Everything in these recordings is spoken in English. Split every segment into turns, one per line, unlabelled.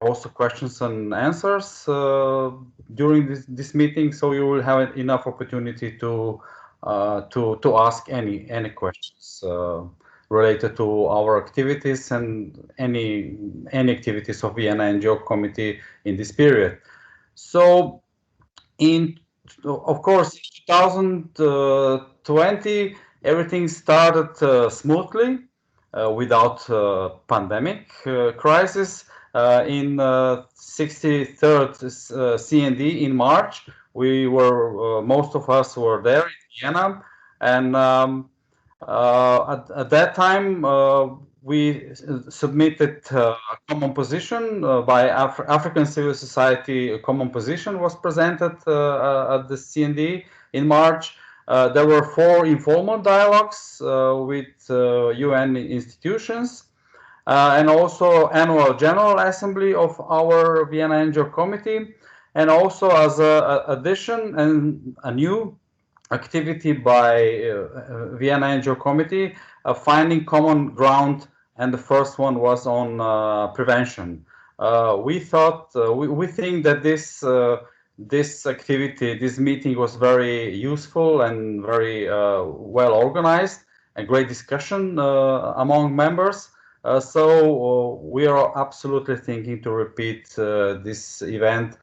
also questions and answers during this meeting, so you will have enough opportunity to ask any questions related to our activities and any activities of Vienna NGO committee in this period. So of course, in 2020, everything started smoothly without pandemic crisis. In 63rd CND in March, we were most of us were there in Vienna, and at that time we submitted a common position by African civil society. A common position was presented at the CND in March. There were 4 informal dialogues with UN institutions, and also annual general assembly of our Vienna NGO committee, and also as an addition and a new activity by Vienna NGO committee, finding common ground, and the first one was on prevention. We think that this activity, this meeting was very useful and very well organized, a great discussion among members. So we are absolutely thinking to repeat this event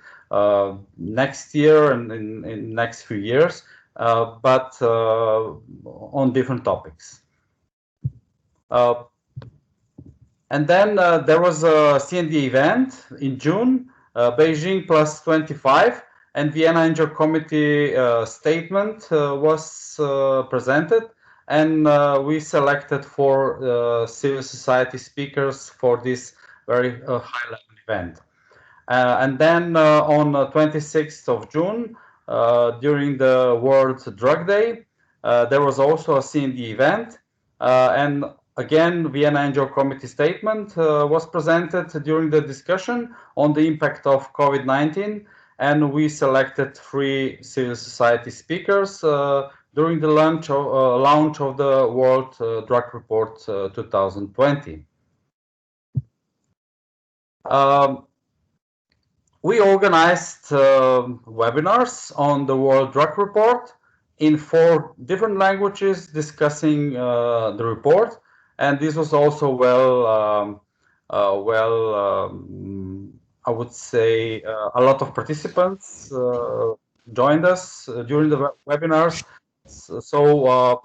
next year and in next few years, but on different topics. And then there was a CND event in June, Beijing plus 25, and Vienna NGO committee statement was presented, and we selected 4 civil society speakers for this very high-level event. And then on 26th of June, during the World Drug Day, there was also a CND event, and again, Vienna NGO committee statement was presented during the discussion on the impact of COVID-19, and we selected 3 civil society speakers during the launch of the World Drug Report 2020. We organized webinars on the World Drug Report in 4 different languages discussing the report, and this was also I would say a lot of participants joined us during the webinars. So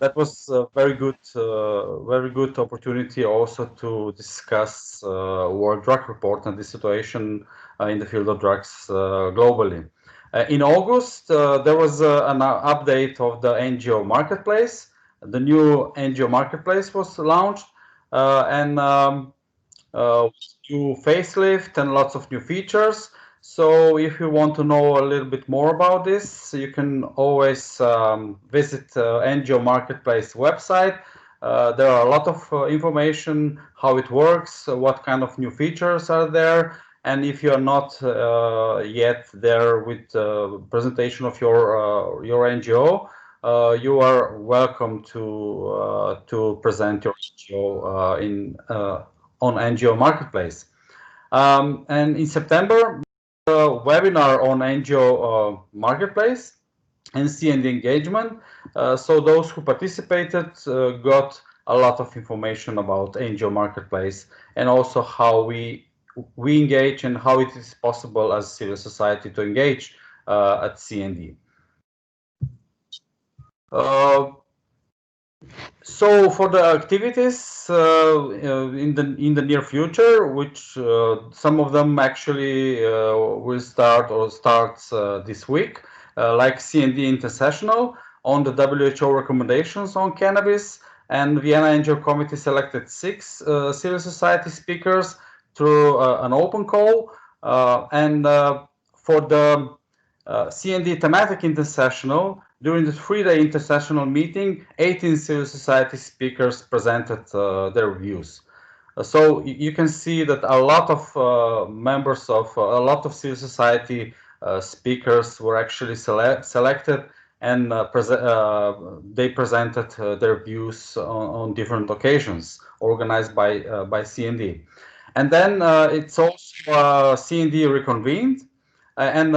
that was a very good opportunity also to discuss World Drug Report and the situation in the field of drugs globally. In August, there was an update of the NGO marketplace. The new NGO marketplace was launched, and new facelift and lots of new features. So if you want to know a little bit more about this, you can always visit NGO Marketplace website. There are a lot of information, how it works, what kind of new features are there. And if you're not yet there with the presentation of your NGO, you are welcome to present your NGO on NGO Marketplace. And in September, webinar on NGO Marketplace and CND engagement. So those who participated got a lot of information about NGO Marketplace, and also how we engage and how it is possible as civil society to engage at CND. So for the activities in the near future, which some of them actually will start or starts this week, like CND Intersessional on the WHO recommendations on cannabis, and Vienna NGO committee selected 6 civil society speakers through an open call, and for the CND thematic intersessional, during the 3-day intersessional meeting, 18 civil society speakers presented their views. So you can see that a lot of members of a lot of civil society speakers were actually selected, and they presented their views on different occasions organized by CND. And then it's also CND reconvened, and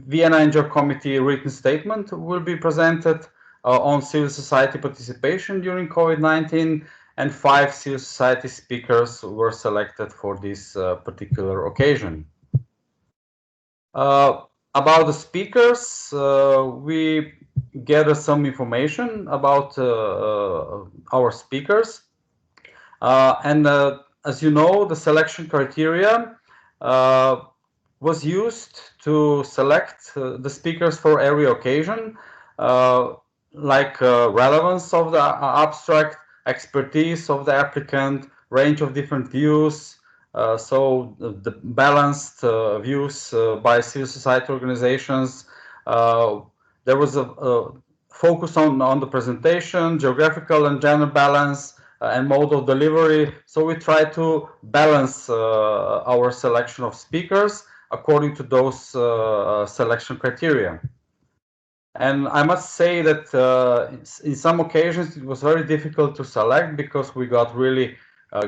Vienna NGO Committee written statement will be presented on civil society participation during COVID-19, and 5 civil society speakers were selected for this particular occasion. About the speakers, we gathered some information about our speakers. And as you know, the selection criteria was used to select the speakers for every occasion, like relevance of the abstract, expertise of the applicant, range of different views, so the balanced views by civil society organizations. There was a focus on the presentation, geographical and gender balance, and mode of delivery. So we try to balance our selection of speakers according to those selection criteria. And I must say that in some occasions it was very difficult to select because we got really a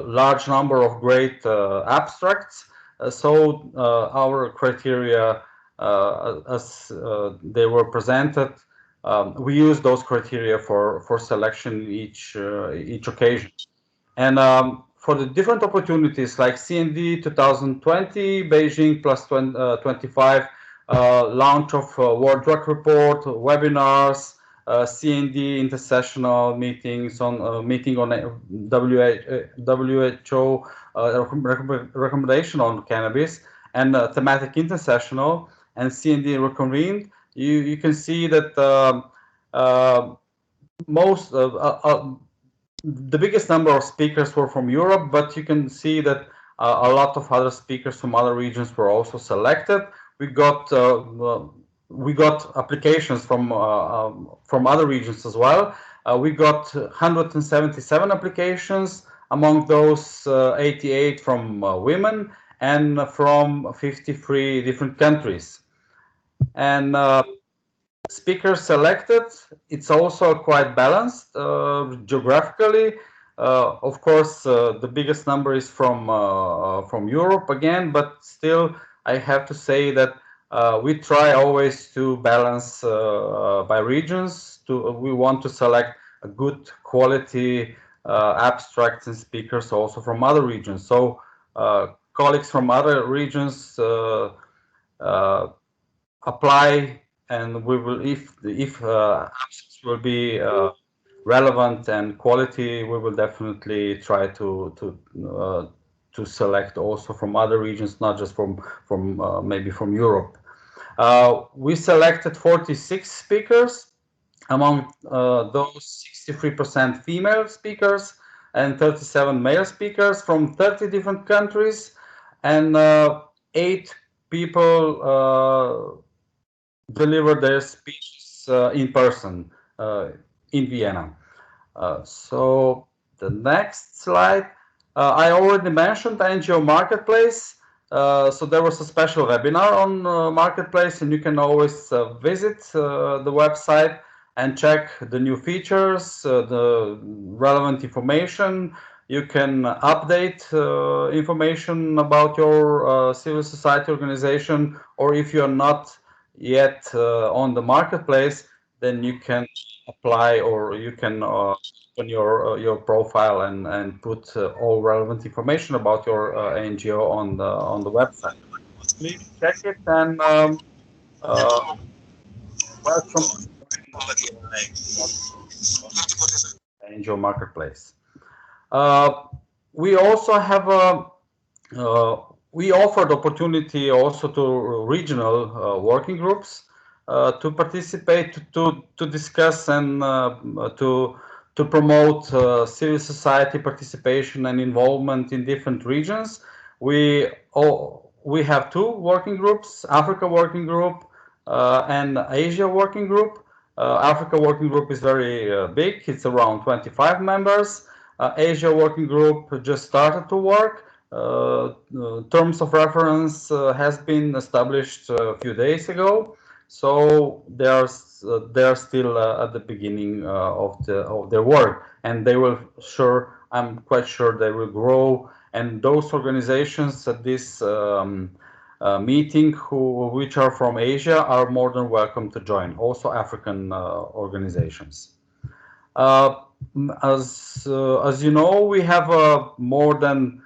large number of great abstracts. So our criteria, as they were presented, we use those criteria for selection each occasion. And for the different opportunities like CND 2020, Beijing plus 25, launch of World Drug Report, webinars, CND intersessional meetings on meeting on WHO recommendation on cannabis, and thematic intersessional and CND reconvened. You can see that most the biggest number of speakers were from Europe, but you can see that a lot of other speakers from other regions were also selected. We got applications from other regions as well. We got 177 applications. Among those, 88 from women and from 53 different countries. And speakers selected, it's also quite balanced geographically. Of course, the biggest number is from Europe again, but still I have to say that we try always to balance by regions. We want to select a good quality abstracts and speakers also from other regions. So colleagues from other regions apply, and we will, if abstracts will be relevant and quality, we will definitely try to select also from other regions, not just from maybe from Europe. We selected 46 speakers. Among those, 63% female speakers and 37 male speakers from 30 different countries, and 8 people delivered their speeches in person in Vienna. So the next slide, I already mentioned NGO Marketplace. So there was a special webinar on Marketplace, and you can always visit the website and check the new features, the relevant information. You can update information about your civil society organization, or if you're not yet on the Marketplace, then you can apply, or you can open your profile and put all relevant information about your NGO on the website. Please check it, and welcome NGO Marketplace. We also have we offered opportunity also to regional working groups to participate, to discuss, and to promote civil society participation and involvement in different regions. We have 2 working groups: Africa Working Group and Asia Working Group. Africa Working Group is very big; it's around 25 members. Asia Working Group just started to work. Terms of reference has been established a few days ago, so they are still at the beginning of their work, and they will sure I'm quite sure they will grow. And those organizations at this meeting which are from Asia are more than welcome to join, also African organizations. As you know, we have more than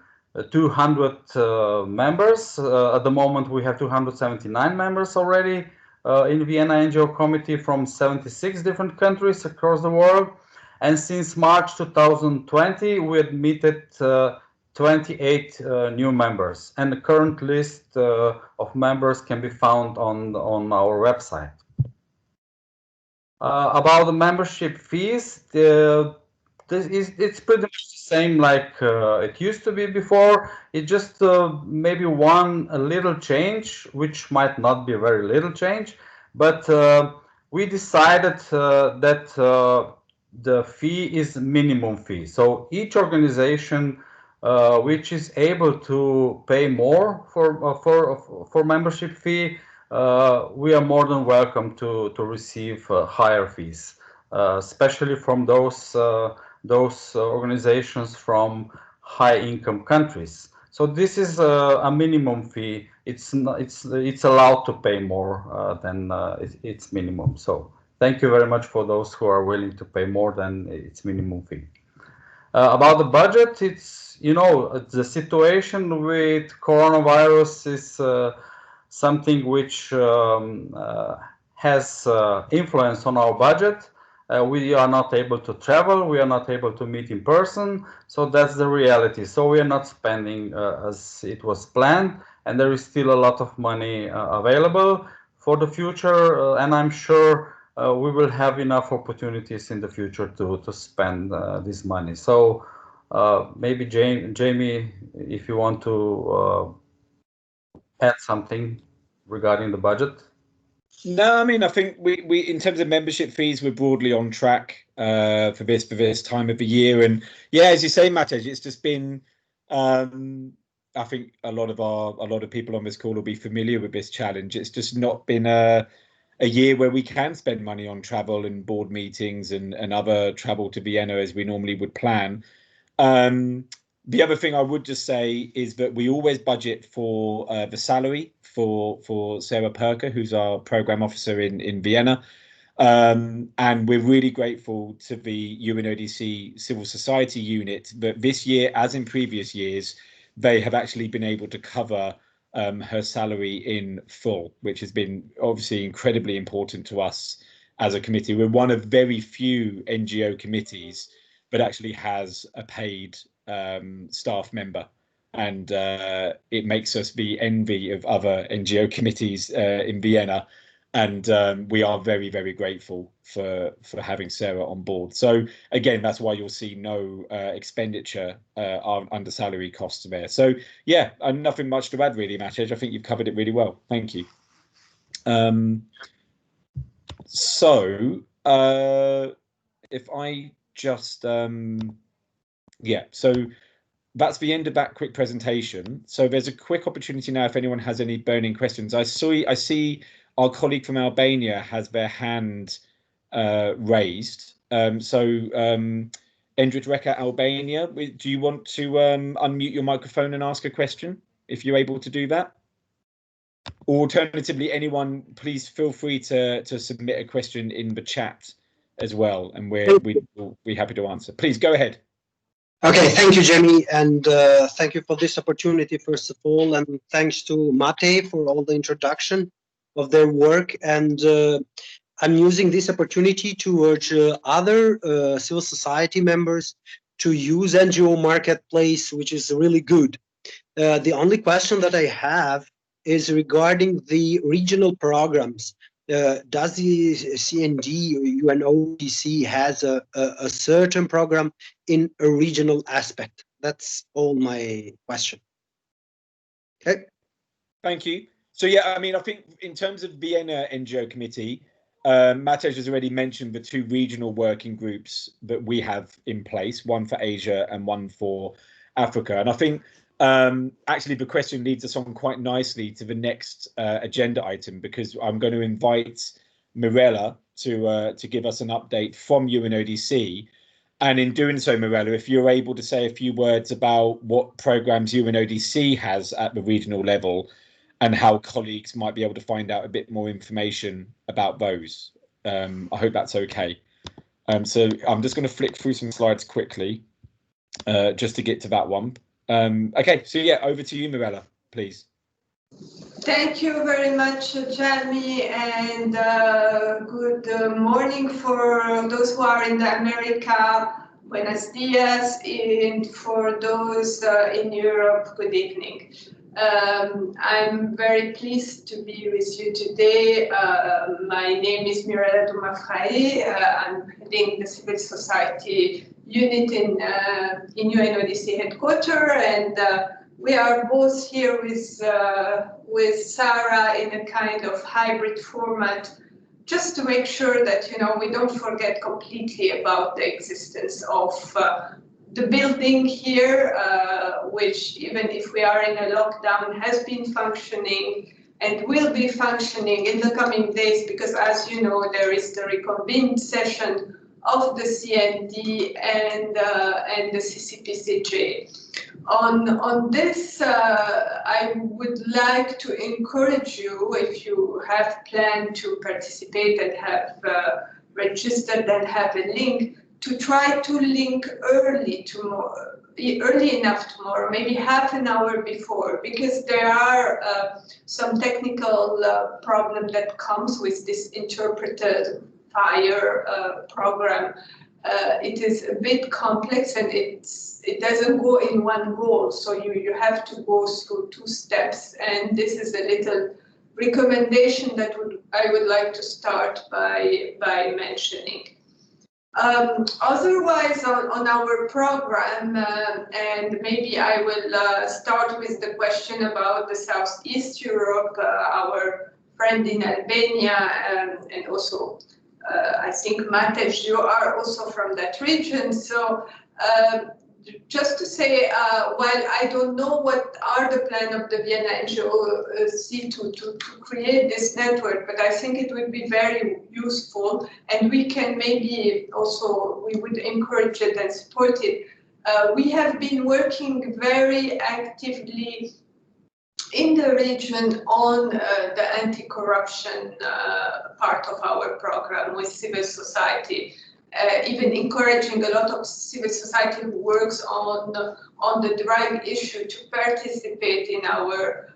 200 members. At the moment, we have 279 members already in Vienna NGO Committee from 76 different countries across the world. And since March 2020, we admitted 28 new members. And the current list of members can be found on our website. About the membership fees, it's pretty much the same like it used to be before. It just maybe a little change, which might not be a very little change, but we decided that the fee is minimum fee. So each organization which is able to pay more for membership fee, we are more than welcome to receive higher fees, especially from those organizations from high-income countries. So this is a minimum fee. It's allowed to pay more than its minimum. So thank you very much for those who are willing to pay more than its minimum fee. About the budget, it's, you know, the situation with coronavirus is something which has influence on our budget. We are not able to travel, we are not able to meet in person, so that's the reality. So we are not spending as it was planned, and there is still a lot of money available for the future, and I'm sure we will have enough opportunities in the future to spend this money. So maybe Jamie, if you want to add something regarding the budget.
No, I mean, I think we in terms of membership fees, we're broadly on track for this time of the year. And yeah, as you say, Matej, it's just been I think a lot of people on this call will be familiar with this challenge. It's just not been a year where we can spend money on travel and board meetings and other travel to Vienna as we normally would plan. The other thing I would just say is that we always budget for the salary for Sarah Perker, who's our program officer in Vienna. And we're really grateful to the UNODC civil society unit that this year, as in previous years, they have actually been able to cover her salary in full, which has been obviously incredibly important to us as a committee. We're one of very few NGO committees that actually has a paid staff member, and it makes us the envy of other NGO committees in Vienna, and we are very, very grateful for having Sarah on board. So again, that's why you'll see no expenditure under salary costs there. So yeah, nothing much to add really, Matej. I think you've covered it really well. Thank you. So if I just yeah, so that's the end of that quick presentation. So there's a quick opportunity now if anyone has any burning questions. I see our colleague from Albania has their hand raised. Endrit Reka, Albania, do you want to unmute your microphone and ask a question, if you're able to do that? Or alternatively, anyone, please feel free to submit a question in the chat as well, and we'll be happy to answer. Please go ahead.
Okay, thank you, Jamie, and thank you for this opportunity, first of all, and thanks to Mate for all the introduction of their work. And I'm using this opportunity to urge other civil society members to use NGO Marketplace, which is really good. The only question that I have is regarding the regional programs. Does the CND or UNODC has a certain program in a regional aspect? That's all my question. Okay.
Thank you. So yeah, I mean, I think in terms of Vienna NGO Committee, Matej has already mentioned the two regional working groups that we have in place, one for Asia and one for Africa. And I think actually the question leads us on quite nicely to the next agenda item, because I'm going to invite Mirella to give us an update from UNODC. And in doing so, Mirella, if you're able to say a few words about what programs UNODC has at the regional level and how colleagues might be able to find out a bit more information about those. I hope that's okay. So I'm just going to flick through some slides quickly just to get to that one. Okay, so yeah, over to you, Mirella, please.
Thank you very much, Jamie, and good morning for those who are in the America. Buenos dias, and for those in Europe, good evening. I'm very pleased to be with you today. My name is Mirella Dumafrae. I'm heading the civil society unit in UNODC headquarters, and we are both here with Sarah in a kind of hybrid format, just to make sure that we don't forget completely about the existence of the building here, which even if we are in a lockdown has been functioning and will be functioning in the coming days, because as you know, there is the reconvened session of the CND and the CCPCJ. On this, I would like to encourage you, if you have planned to participate and have registered and have a link, to try to link early enough tomorrow, maybe half an hour before, because there are some technical problem that comes with this interpreted FIRE program. It is a bit complex and it doesn't go in one go, so you have to go through two steps, and this is a little recommendation that I would like to start by mentioning. Otherwise, on our program, and maybe I will start with the question about the Southeast Europe, our friend in Albania, and also I think Matej, you are also from that region. So just to say, while I don't know what are the plan of the VNGOC to create this network, but I think it would be very useful, and we can maybe also, we would encourage it and support it. We have been working very actively in the region on the anti-corruption part of our program with civil society. Even encouraging a lot of civil society who works on the drug issue to participate in our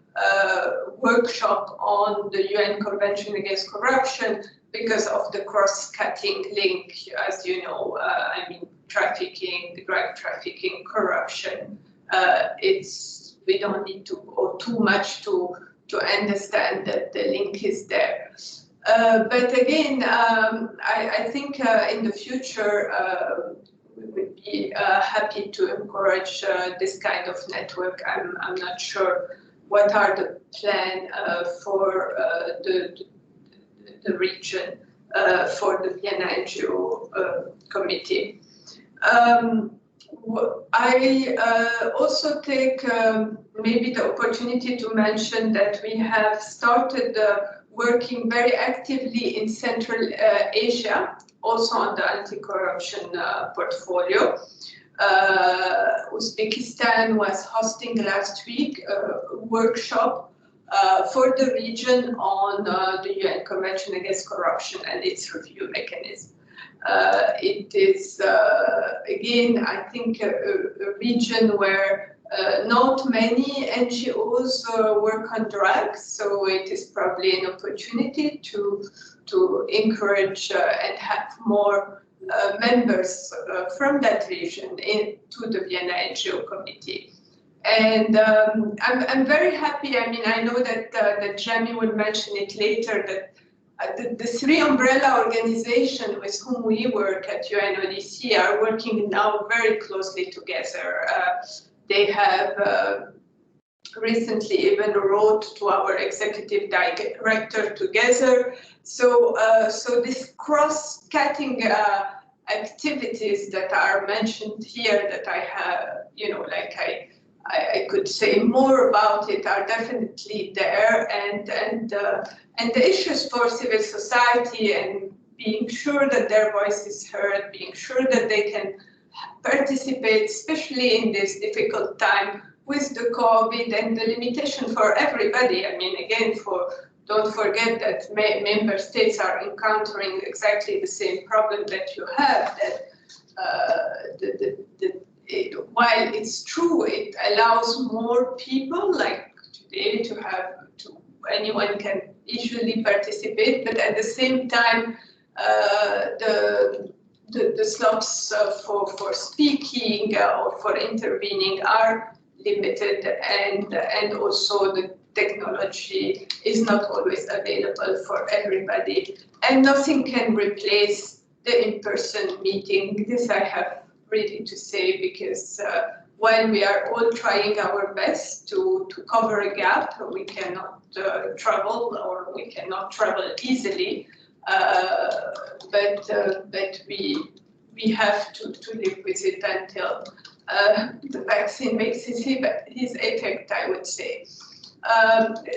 workshop on the UN Convention Against Corruption because of the cross-cutting link, as you know. I mean, trafficking, drug trafficking, corruption. We don't need to go too much to understand that the link is there. But again, I think in the future we would be happy to encourage this kind of network. I'm not sure what are the plan for the region for the VNGO committee. I also take maybe the opportunity to mention that we have started working very actively in Central Asia, also on the anti-corruption portfolio. Uzbekistan was hosting last week a workshop for the region on the UN Convention Against Corruption and its review mechanism. It is, again, I think a region where not many NGOs work on drugs, so it is probably an opportunity to encourage and have more members from that region into the Vienna NGO committee. And I'm very happy. I mean, I know that Jamie will mention it later, that the three umbrella organizations with whom we work at UNODC are working now very closely together. They have recently even wrote to our executive director together. So these cross-cutting activities that are mentioned here, that I have, like I could say more about it, are definitely there, and the issues for civil society and being sure that their voice is heard, being sure that they can participate, especially in this difficult time with the COVID and the limitation for everybody. I mean, again, don't forget that member states are encountering exactly the same problem that you have, that while it's true, it allows more people, like today, anyone can easily participate, but at the same time, the slots for speaking or for intervening are limited, and also the technology is not always available for everybody, and nothing can replace the in-person meeting. This I have really to say, because while we are all trying our best to cover a gap, we cannot travel, or we cannot travel easily, but we have to live with it until the vaccine makes his effect, I would say.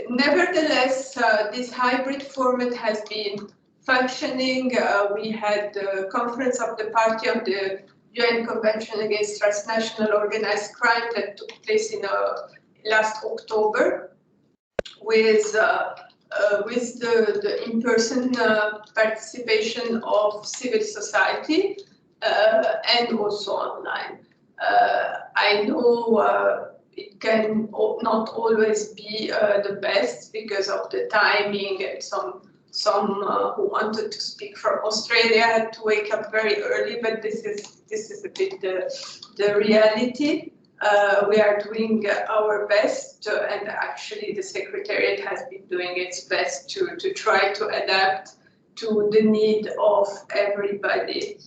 Nevertheless, this hybrid format has been functioning. We had the Conference of the Party of the UN Convention Against Transnational Organized Crime that took place in last October, with the in-person participation of civil society and also online. I know it can not always be the best because of the timing, and some who wanted to speak from Australia had to wake up very early, but this is a bit the reality. We are doing our best, and actually the Secretariat has been doing its best to try to adapt to the need of everybody.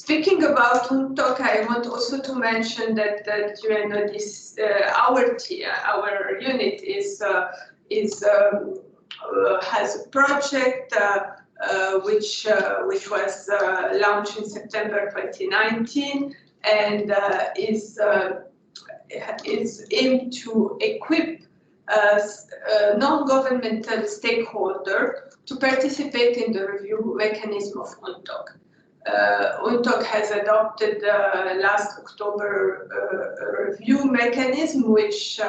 Speaking about UNTOC, I want also to mention that UNODC, our unit has a project which was launched in September 2019, and is aimed to equip non-governmental stakeholders to participate in the review mechanism of UNTOC. UNTOC has adopted last October a review mechanism which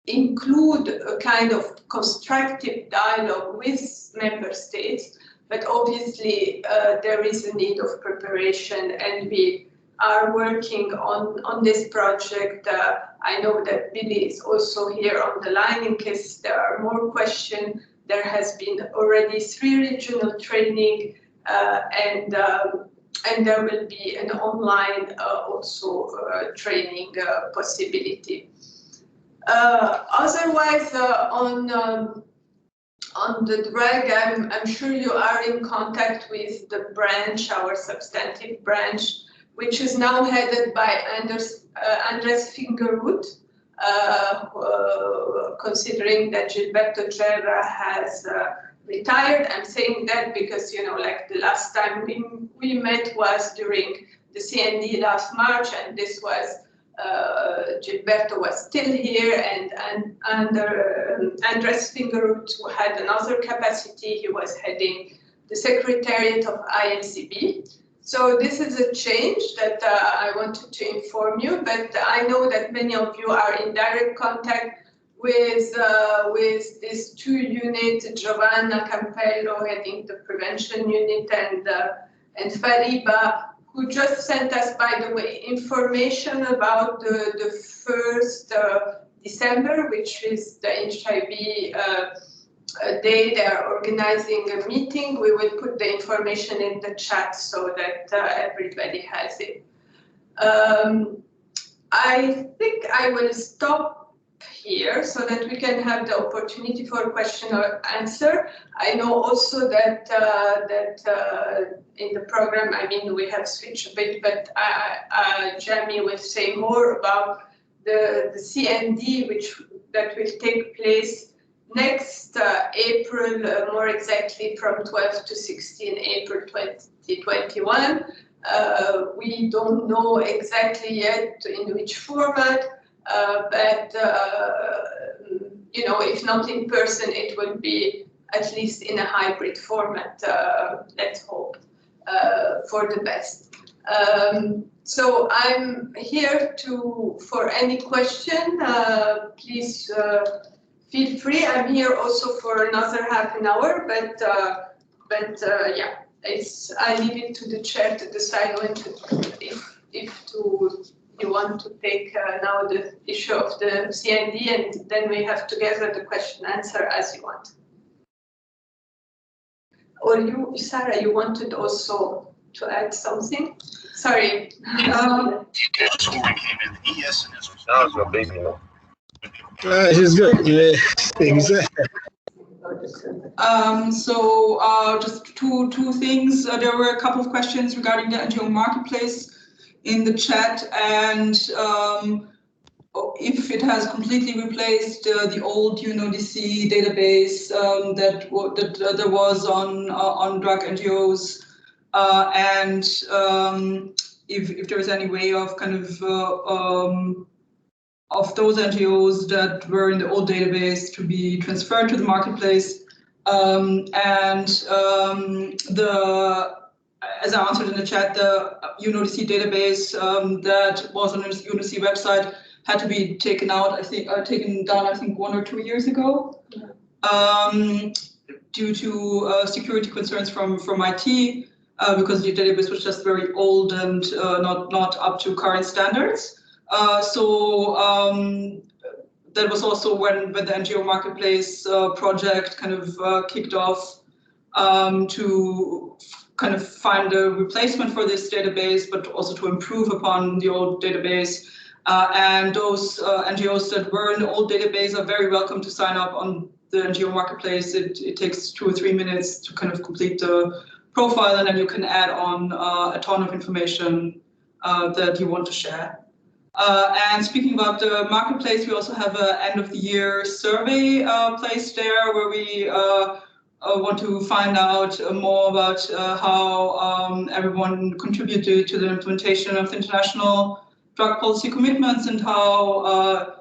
include a kind of constructive dialogue with member states, but obviously there is a need of preparation, and we are working on this project. I know that Billy is also here on the line in case there are more questions. There has been already 3 regional training, and there will be an online also training possibility. Otherwise, on the drug, I'm sure you are in contact with the branch, our substantive branch, which is now headed by Andres Fingerwood, considering that Gilberto Gerra has retired. I'm saying that because, you know, like the last time we met was during the CND last March, and this was Gilberto was still here, and Andres Fingerwood, who had another capacity, he was heading the Secretariat of INCB. So this is a change that I wanted to inform you, but I know that many of you are in direct contact with these 2 units, Giovanna Campello heading the prevention unit, and Fariba, who just sent us, by the way, information about the 1st December, which is the HIV day. They are organizing a meeting. We will put the information in the chat so that everybody has it. I think I will stop here so that we can have the opportunity for question or answer. I know also that in the program, I mean, we have switched a bit, but Jamie will say more about the CND, that will take place next April, more exactly from 12 to 16 April 2021. We don't know exactly yet in which format, but you know, if not in person, it will be at least in a hybrid format. Let's hope for the best. So I'm here for any question. Please feel free. I'm here also for another half an hour, but yeah, I leave it to the chair to decide when you want to take now the issue of the CND, and then we have together the question answer as you want. Or you, Sarah, you wanted also to add something? Sorry.
She's good. Yeah, exactly.
Just two things. There were a couple of questions regarding the NGO marketplace in the chat, and if it has completely replaced the old UNODC database that there was on drug NGOs, and if there is any way of kind of those NGOs that were in the old database to be transferred to the marketplace. As I answered in the chat, the UNODC database that was on the UNODC website had to be taken down, I think 1 or 2 years ago, due to security concerns from IT, because the database was just very old and not up to current standards. That was also when the NGO marketplace project kind of kicked off to kind of find a replacement for this database, but also to improve upon the old database. And those NGOs that were in the old database are very welcome to sign up on the NGO marketplace. It takes 2 or 3 minutes to kind of complete the profile, and then you can add on a ton of information that you want to share. And speaking about the marketplace, we also have an end of the year survey placed there where we want to find out more about how everyone contributed to the implementation of the international drug policy commitments and how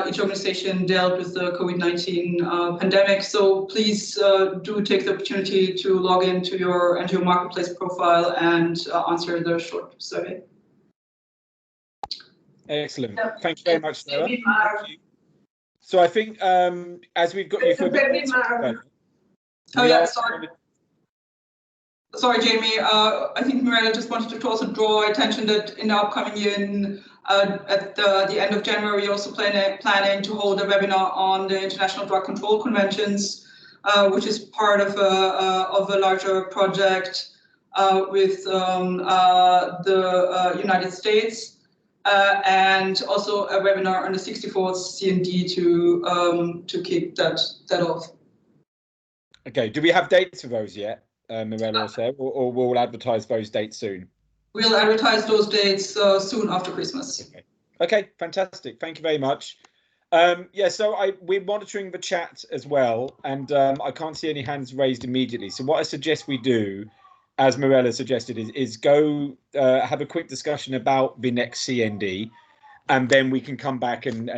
each organization dealt with the COVID-19 pandemic. So please do take the opportunity to log into your NGO marketplace profile and answer the short survey.
Excellent. Thank you very much, Sarah. So I think as we've got you for a bit more,
oh yeah, sorry, Jamie. I think Mirella just wanted to also draw attention that in the upcoming year, at the end of January, we're also planning to hold a webinar on the International Drug Control Conventions, which is part of a larger project with the United States. And also a webinar on the 64th CND to kick that off.
Okay, do we have dates for those yet, Mirella or Sarah, or we'll advertise those dates soon?
We'll advertise those dates soon after Christmas.
Okay, fantastic. Thank you very much. Yeah, so we're monitoring the chat as well, and I can't see any hands raised immediately. So what I suggest we do, as Mirella suggested, is go have a quick discussion about the next CND, and then we can come back and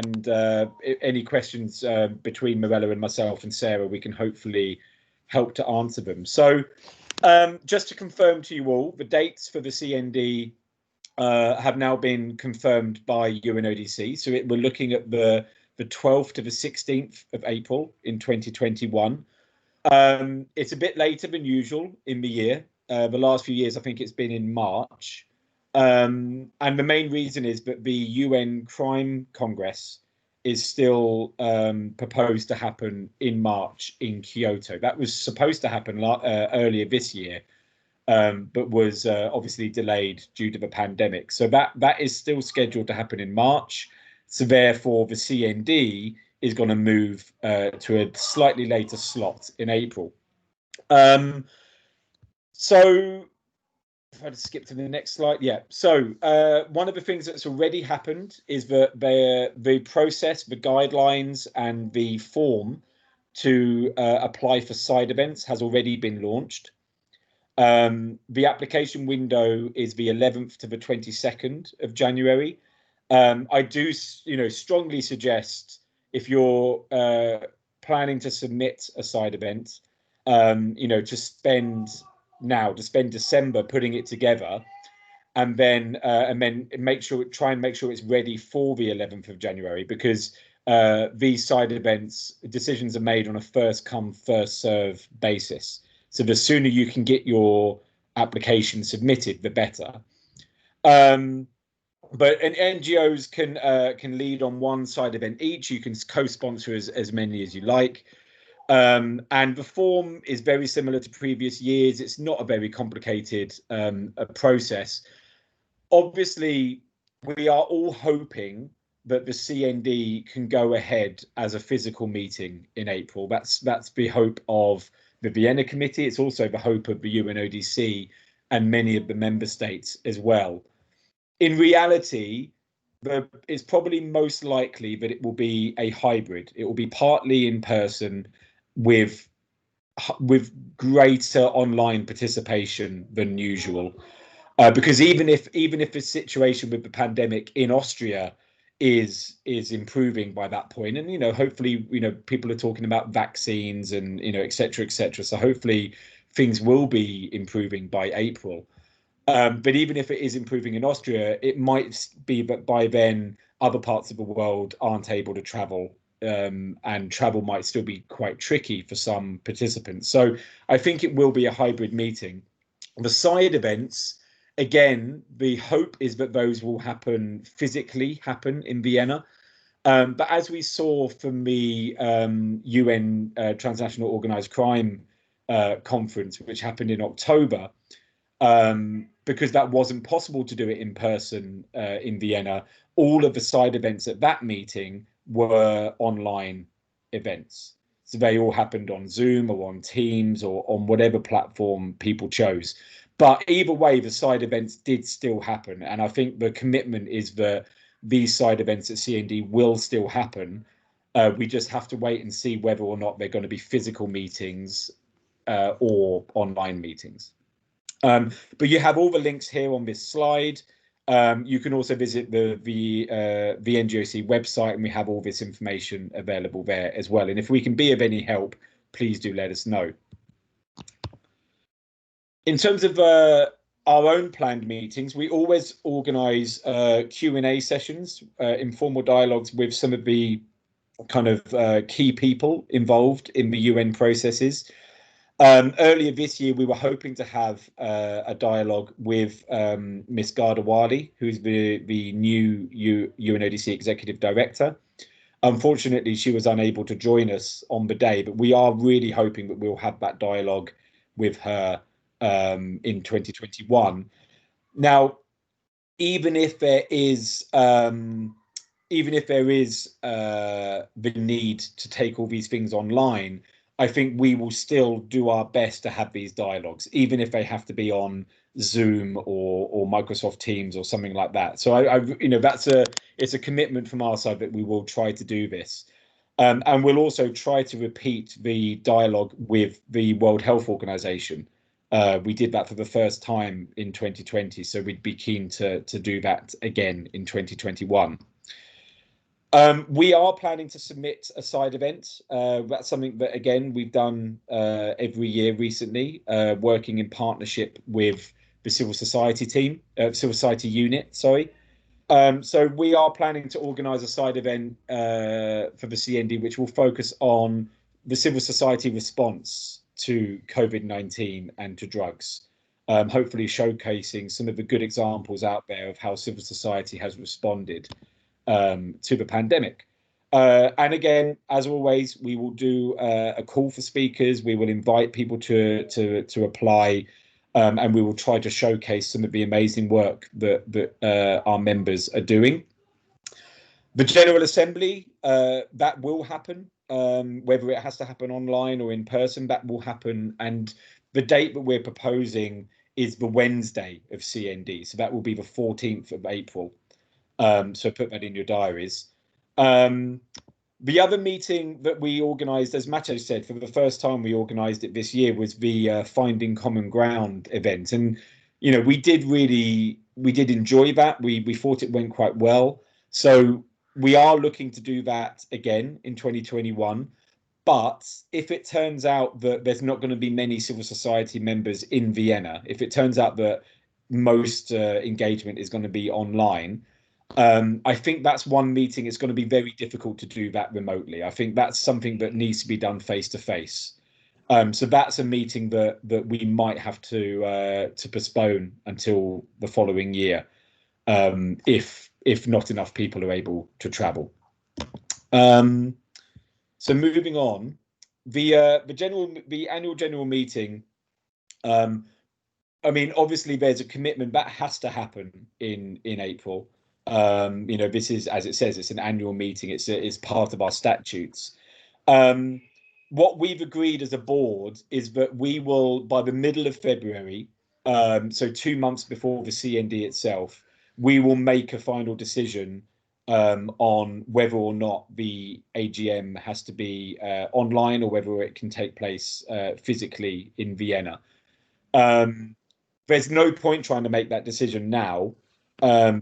any questions between Mirella and myself and Sarah, we can hopefully help to answer them. So just to confirm to you all, the dates for the CND have now been confirmed by UNODC. So we're looking at the 12th to the 16th of April in 2021. It's a bit later than usual in the year. The last few years, I think it's been in March. And the main reason is that the UN Crime Congress is still proposed to happen in March in Kyoto. That was supposed to happen earlier this year, but was obviously delayed due to the pandemic. So that is still scheduled to happen in March. So therefore, the CND is going to move to a slightly later slot in April. So if I just skip to the next slide, yeah. So one of the things that's already happened is that the process, the guidelines, and the form to apply for side events has already been launched. The application window is the 11th to the 22nd of January. I do, strongly suggest if you're planning to submit a side event, to spend December putting it together, and then try and make sure it's ready for the 11th of January, because these side events, decisions are made on a first come, first serve basis. So the sooner you can get your application submitted, the better. But NGOs can lead on one side event each. You can co-sponsor as many as you like. And the form is very similar to previous years. It's not a very complicated process. Obviously, we are all hoping that the CND can go ahead as a physical meeting in April. That's the hope of the Vienna Committee. It's also the hope of the UNODC and many of the member states as well. In reality, it's probably most likely that it will be a hybrid. It will be partly in person with greater online participation than usual. Because even if the situation with the pandemic in Austria is improving by that point, and hopefully people are talking about vaccines and et cetera, so hopefully things will be improving by April. But even if it is improving in Austria, it might be that by then other parts of the world aren't able to travel, and travel might still be quite tricky for some participants. So I think it will be a hybrid meeting. The side events, again, the hope is that those will physically happen in Vienna. But as we saw from the UN Transnational Organized Crime conference, which happened in October, because that wasn't possible to do it in person in Vienna, all of the side events at that meeting were online events. So they all happened on Zoom or on Teams or on whatever platform people chose. But either way, the side events did still happen. And I think the commitment is that these side events at CND will still happen. We just have to wait and see whether or not they're going to be physical meetings or online meetings. But you have all the links here on this slide. You can also visit the VNGOC website, and we have all this information available there as well. And if we can be of any help, please do let us know. In terms of our own planned meetings, we always organise Q&A sessions, informal dialogues with some of the kind of key people involved in the UN processes. Earlier this year, we were hoping to have a dialogue with Ms. Gardawali, who's the new UNODC Executive Director. Unfortunately, she was unable to join us on the day, but we are really hoping that we'll have that dialogue with her in 2021. Now, even if there is the need to take all these things online, I think we will still do our best to have these dialogues, even if they have to be on Zoom or Microsoft Teams or something like that. So it's a commitment from our side that we will try to do this. And we'll also try to repeat the dialogue with the World Health Organization. We did that for the first time in 2020, so we'd be keen to do that again in 2021. We are planning to submit a side event. That's something that, again, we've done every year recently, working in partnership with the civil society team, civil society unit, sorry. So we are planning to organise a side event for the CND, which will focus on the civil society response to COVID-19 and to drugs, hopefully showcasing some of the good examples out there of how civil society has responded to the pandemic. And again, as always, we will do a call for speakers. We will invite people to apply, and we will try to showcase some of the amazing work that our members are doing. The General Assembly, that will happen, whether it has to happen online or in person, that will happen. And the date that we're proposing is the Wednesday of CND. So that will be the 14th of April. So put that in your diaries. The other meeting that we organised, as Matteo said, for the first time we organised it this year, was the Finding Common Ground event. And, we did enjoy that. We thought it went quite well. So we are looking to do that again in 2021. But if it turns out that there's not going to be many civil society members in Vienna, if it turns out that most engagement is going to be online. I think that's one meeting. It's going to be very difficult to do that remotely. I think that's something that needs to be done face to face. So that's a meeting that we might have to postpone until the following year, if not enough people are able to travel. So moving on, the annual general meeting. I mean, obviously, there's a commitment that has to happen in April. You know, this is, as it says, it's an annual meeting. It's part of our statutes. What we've agreed as a board is that we will, by the middle of February, so 2 months before the CND itself, we will make a final decision on whether or not the AGM has to be online or whether it can take place physically in Vienna. There's no point trying to make that decision now,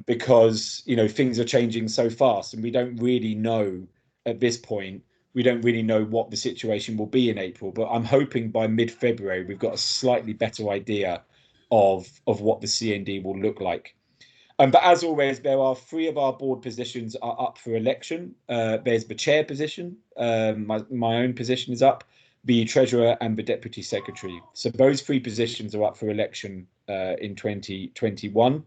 because, you know, things are changing so fast, and we don't really know at this point. We don't really know what the situation will be in April, but I'm hoping by mid-February we've got a slightly better idea of what the CND will look like. But as always, there are 3 of our board positions are up for election. There's the chair position, my own position is up, the treasurer and the deputy secretary. So those 3 positions are up for election in 2021.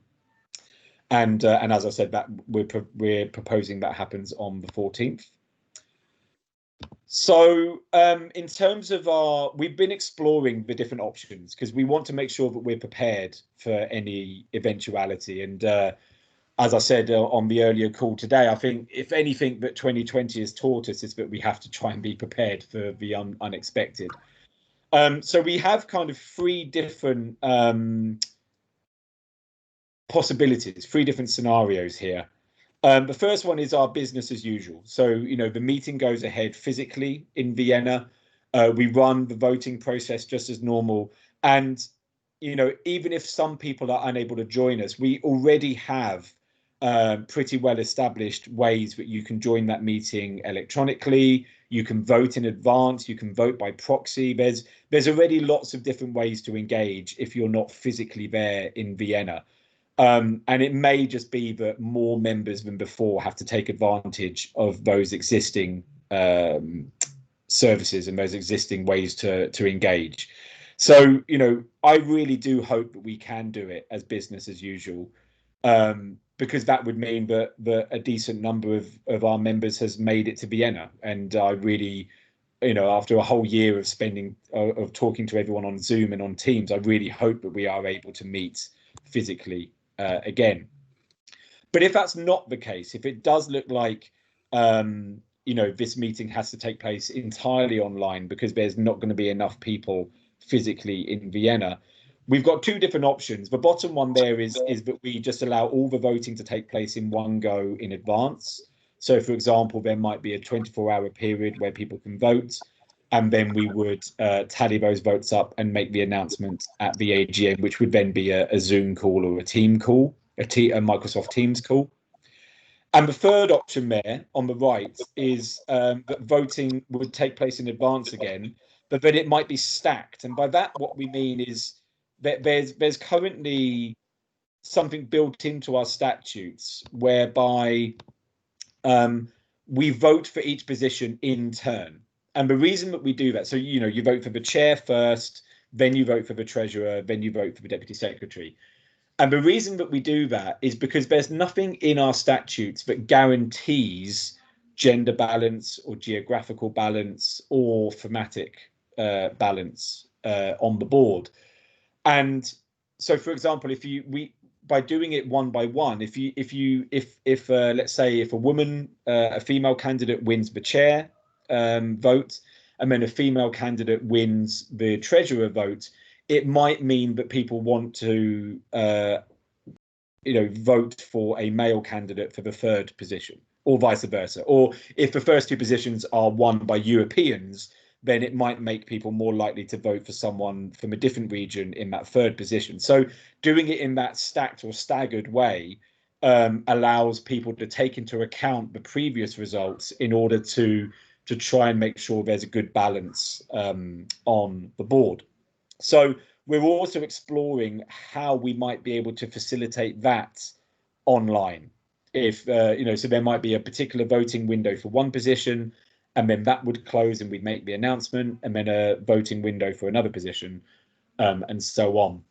And as I said, that we're proposing that happens on the 14th. So in terms of we've been exploring the different options because we want to make sure that we're prepared for any eventuality. And as I said on the earlier call today, I think if anything that 2020 has taught us is that we have to try and be prepared for the unexpected. So we have kind of 3 different possibilities, 3 different scenarios here. The first one is our business as usual. So, you know, the meeting goes ahead physically in Vienna. We run the voting process just as normal. And, you know, even if some people are unable to join us, we already have pretty well established ways that you can join that meeting electronically. You can vote in advance. You can vote by proxy. There's already lots of different ways to engage if you're not physically there in Vienna. And it may just be that more members than before have to take advantage of those existing services and those existing ways to engage. So, you know, I really do hope that we can do it as business as usual, because that would mean that a decent number of our members has made it to Vienna. And I really, you know, after a whole year of of talking to everyone on Zoom and on Teams, I really hope that we are able to meet physically again. But if that's not the case, if it does look like you know, this meeting has to take place entirely online because there's not going to be enough people physically in Vienna, we've got 2 different options. The bottom one there is that we just allow all the voting to take place in one go in advance. So, for example, there might be a 24-hour period where people can vote, and then we would tally those votes up and make the announcement at the AGM, which would then be a Zoom call or a team call, a Microsoft Teams call. And the third option there on the right is that voting would take place in advance again, but then it might be stacked. And by that, what we mean is that there's currently something built into our statutes whereby we vote for each position in turn. And the reason that we do that, so, you know, you vote for the chair first, then you vote for the treasurer, then you vote for the deputy secretary. And the reason that we do that is because there's nothing in our statutes that guarantees gender balance or geographical balance or thematic balance on the board. And so, for example, by doing it one by one, if let's say if a woman, a female candidate wins the chair vote, and then a female candidate wins the treasurer vote, it might mean that people want to, you know, vote for a male candidate for the 3rd position, or vice versa. Or if the first 2 positions are won by Europeans, then it might make people more likely to vote for someone from a different region in that 3rd position. So doing it in that stacked or staggered way allows people to take into account the previous results in order to try and make sure there's a good balance on the board. So we're also exploring how we might be able to facilitate that online. If so there might be a particular voting window for one position, and then that would close and we'd make the announcement, and then a voting window for another position, and so on.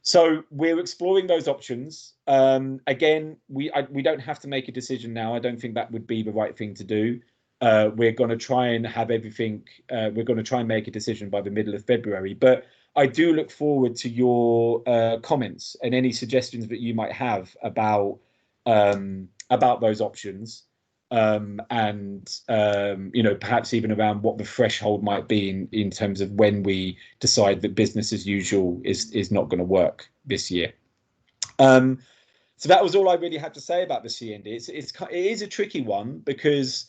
So we're exploring those options. Again, we don't have to make a decision now. I don't think that would be the right thing to do. We're going to try and have everything. We're going to try and make a decision by the middle of February. But I do look forward to your comments and any suggestions that you might have about those options, and perhaps even around what the threshold might be in terms of when we decide that business as usual is not going to work this year. So that was all I really had to say about the CND. It is a tricky one because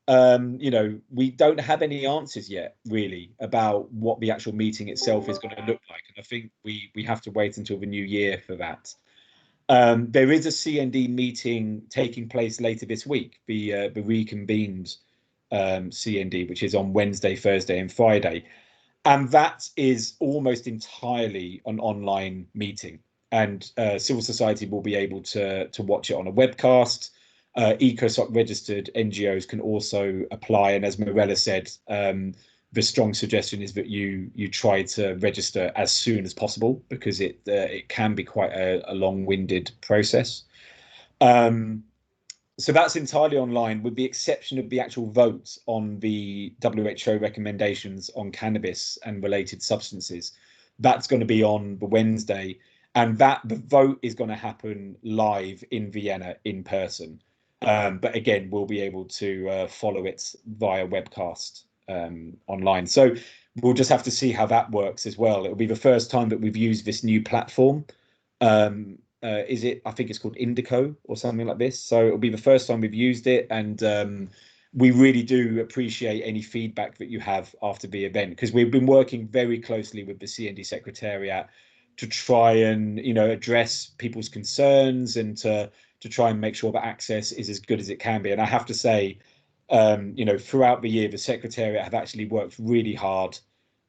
we don't have any answers yet really about what the actual meeting itself is going to look like, and I think we have to wait until the new year for that. There is a CND meeting taking place later this week, the reconvened CND, which is on Wednesday, Thursday and Friday. And that is almost entirely an online meeting. And civil society will be able to watch it on a webcast. EcoSoc registered NGOs can also apply. And as Mirella said, the strong suggestion is that you try to register as soon as possible, because it can be quite a long-winded process. So that's entirely online, with the exception of the actual vote on the WHO recommendations on cannabis and related substances. That's going to be on the Wednesday, and the vote is going to happen live in Vienna in person. But again, we'll be able to follow it via webcast online. So we'll just have to see how that works as well. It'll be the first time that we've used this new platform. I think it's called Indico or something like this. So it'll be the first time we've used it, and we really do appreciate any feedback that you have after the event, because we've been working very closely with the CND Secretariat to try and address people's concerns and to try and make sure that access is as good as it can be. And I have to say, throughout the year, the Secretariat have actually worked really hard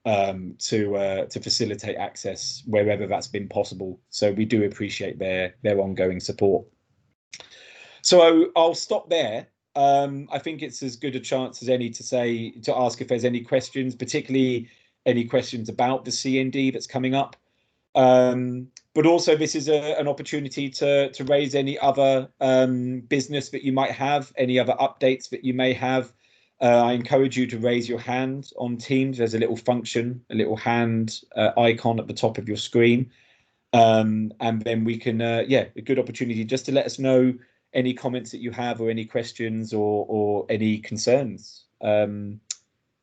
to facilitate access wherever that's been possible. So we do appreciate their ongoing support. So I'll stop there. I think it's as good a chance as any to ask if there's any questions, particularly any questions about the CND that's coming up. But also this is an opportunity to raise any other business that you might have, any other updates that you may have. I encourage you to raise your hand on Teams. There's a little function, a little hand icon at the top of your screen. And then we can, a good opportunity just to let us know any comments that you have, or any questions, or any concerns. Over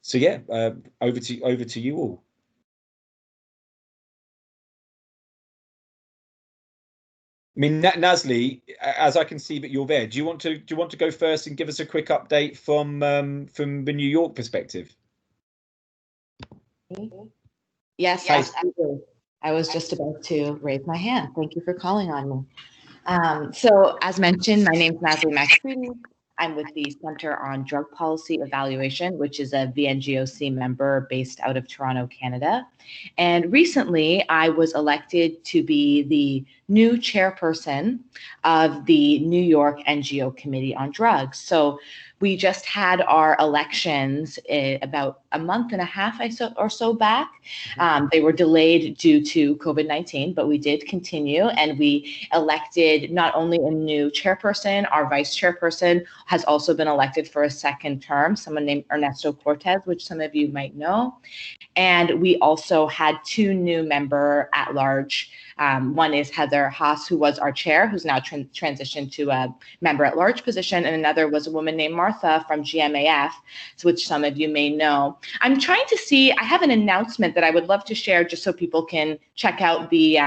to you all. I mean, Nazli, as I can see that you're there, do you want to go first and give us a quick update from the New York perspective?
Yes, absolutely. I was just about to raise my hand. Thank you for calling on me. So, as mentioned, my name is Nazli Maxudi. I'm with the Center on Drug Policy Evaluation, which is a VNGOC member based out of Toronto, Canada. And recently, I was elected to be the new chairperson of the New York NGO Committee on Drugs. So we just had our elections about a month and a half or so back. They were delayed due to COVID-19, but we did continue, and we elected not only a new chairperson, our vice chairperson has also been elected for a second term, someone named Ernesto Cortez, which some of you might know. And we also had two new member at large. One is Heather Haas, who was our chair, who's now transitioned to a member at large position. And another was a woman named Martha from GMAF, which some of you may know. I'm trying to see, I have an announcement that I would love to share just so people can check out the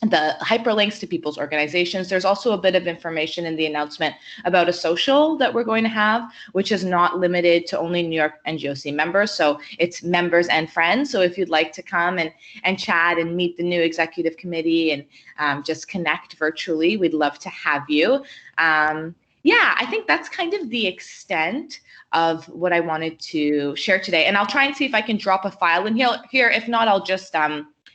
hyperlinks to people's organizations. There's also a bit of information in the announcement about a social that we're going to have, which is not limited to only New York NGOC members. So it's members and friends. So if you'd like to come and chat and meet the new executive committee and just connect virtually, we'd love to have you. I think that's kind of the extent of what I wanted to share today. And I'll try and see if I can drop a file in here. If not, I'll just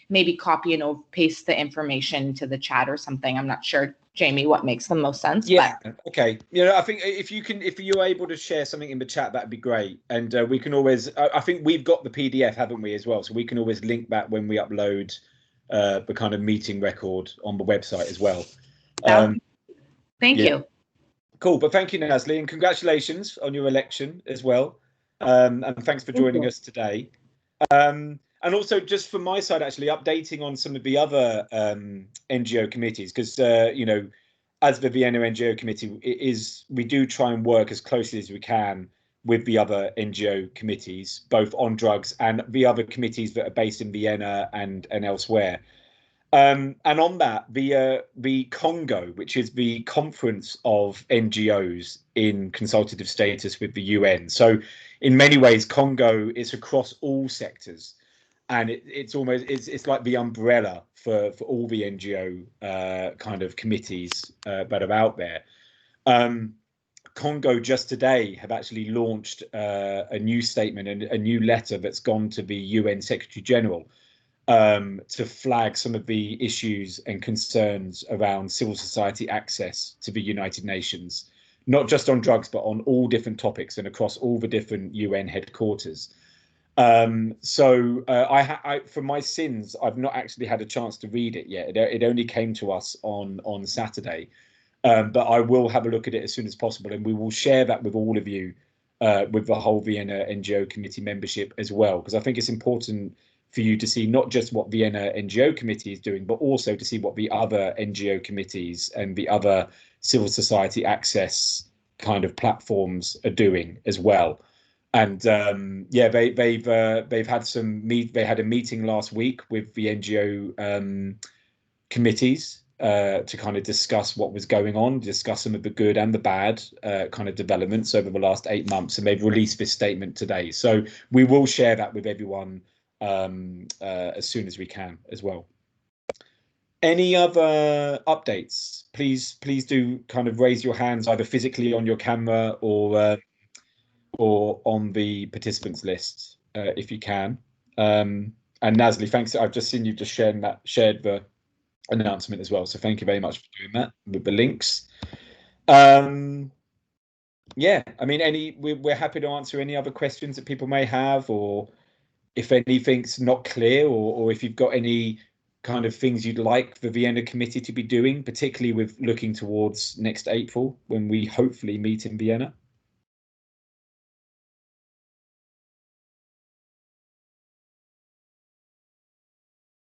maybe copy and paste the information to the chat or something. I'm not sure, Jamie, what makes the most sense.
Yeah. But... Okay. I think if you're able to share something in the chat, that'd be great. And we can always, I think we've got the PDF, haven't we, as well? So we can always link that when we upload the kind of meeting record on the website as well.
Thank you.
Cool. But thank you, Nazli, and congratulations on your election as well. And thanks for joining us today. And also, just from my side, actually updating on some of the other NGO committees, because as the Vienna NGO committee, we do try and work as closely as we can with the other NGO committees, both on drugs and the other committees that are based in Vienna and elsewhere. And on that, the Congo, which is the Conference of NGOs in Consultative Status with the UN. So in many ways, Congo is across all sectors, and it's like the umbrella for all the NGO kind of committees that are out there. Congo just today have actually launched a new statement and a new letter that's gone to the UN Secretary General to flag some of the issues and concerns around civil society access to the United Nations, not just on drugs, but on all different topics and across all the different UN headquarters. So for my sins, I've not actually had a chance to read it yet. It only came to us on Saturday, but I will have a look at it as soon as possible, and we will share that with all of you, with the whole Vienna NGO committee membership as well, because I think it's important for you to see not just what Vienna NGO committee is doing, but also to see what the other NGO committees and the other civil society access kind of platforms are doing as well. And they've had a meeting last week with the NGO committees to kind of discuss what was going on, discuss some of the good and the bad kind of developments over the last 8 months, and they've released this statement today. So we will share that with everyone as soon as we can as well. Any other updates? Please do kind of raise your hands either physically on your camera or on the participants list if you can. And Nazli, thanks. I've just seen you just shared the announcement as well. So thank you very much for doing that with the links. Yeah, I mean, we're happy to answer any other questions that people may have, or if anything's not clear, or if you've got any kind of things you'd like the Vienna committee to be doing, particularly with looking towards next April when we hopefully meet in Vienna.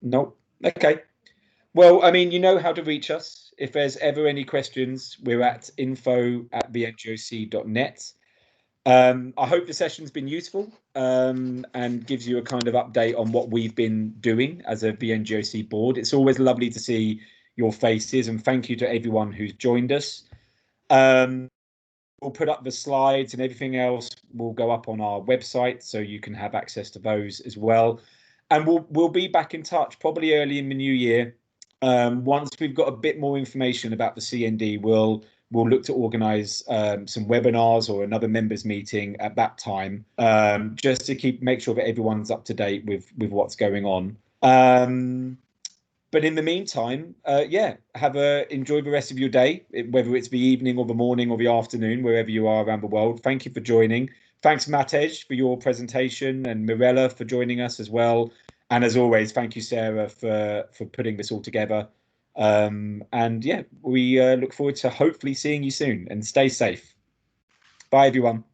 No. Okay. Well, I mean, you know how to reach us. If there's ever any questions, we're at info@vngoc.net. I hope the session's been useful and gives you a kind of update on what we've been doing as a VNGOC board. It's always lovely to see your faces, and thank you to everyone who's joined us. We'll put up the slides, and everything else will go up on our website, so you can have access to those as well. And we'll be back in touch probably early in the new year. Once we've got a bit more information about the CND, we'll look to organise some webinars or another members meeting at that time, just to make sure that everyone's up to date with what's going on. But in the meantime, enjoy the rest of your day, whether it's the evening or the morning or the afternoon, wherever you are around the world. Thank you for joining. Thanks, Matej, for your presentation, and Mirella for joining us as well. And as always, thank you, Sarah, for putting this all together. And yeah, we look forward to hopefully seeing you soon, and stay safe. Bye, everyone.